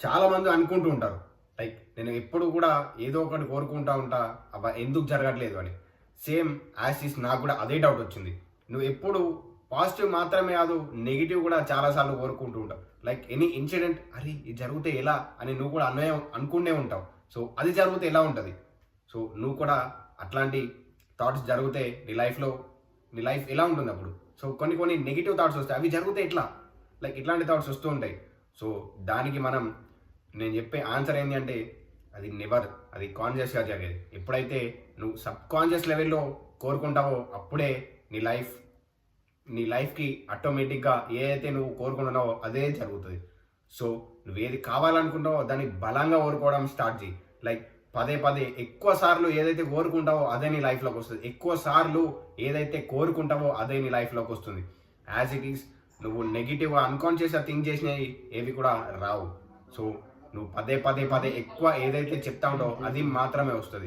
చాలా మంది అనుకుంటూ ఉంటారు. లైక్ నేను ఎప్పుడు కూడా ఏదో ఒకటి కోరుకుంటా ఉంటా. అబ్బా! ఎందుకు జరగట్లేదు అని. సేమ్ యాజ్ ఇస్ నాకు కూడా అదే డౌట్ వచ్చింది. నువ్వు ఎప్పుడు పాజిటివ్ మాత్రమే కాదు, నెగెటివ్ కూడా చాలా సార్లు కోరుకుంటూ ఉంటావు. లైక్ ఎనీ ఇన్సిడెంట్ అరే! ఇది జరిగితే ఎలా అని నువ్వు కూడా అనుకునే ఉంటావు. సో అది జరిగితే ఎలా ఉంటది? సో నువ్వు కూడా అట్లాంటి థాట్స్ జరిగితే నీ లైఫ్ ఎలా ఉంటుందప్పుడు? సో కొన్ని నెగెటివ్ థాట్స్ వస్తాయి. అవి జరిగితే ఎట్లా? లైక్ ఇట్లాంటి థాట్స్ వస్తూ ఉంటాయి. సో దానికి నేను చెప్పే ఆన్సర్ ఏంటి అంటే అది నెవర్, అది కాన్షియస్‌గా జరిగేది. ఎప్పుడైతే నువ్వు సబ్‌కాన్షియస్ లెవెల్‌లో కోరుకుంటావో అప్పుడే నీ లైఫ్ నీ లైఫ్‌కి ఆటోమేటిక్‌గా ఏదైతే నువ్వు కోరుకుంటున్నావో అదే జరుగుతది. సో నువ్వేది కావాలనుకుంటావో దాన్ని బలంగా కోరుకోవడం స్టార్ట్ చెయ్యి. లైక్ పదే ఎక్కువ సార్లు ఏదైతే కోరుకుంటావో అదే నీ లైఫ్‌లోకి వస్తది. ఎక్కువ సార్లు ఏదైతే కోరుకుంటావో అదే నీ లైఫ్‌లోకి వస్తుంది. యాజ్ ఇట్ ఈస్ నువ్వు నెగెటివ్‌గా అన్‌కాన్షియస్‌గా థింక్ చేసినవి ఏవి కూడా రావు. సో నువ్వు పదే ఎక్కువ ఏదైతే చెప్తా ఉంటావో అది మాత్రమే వస్తది.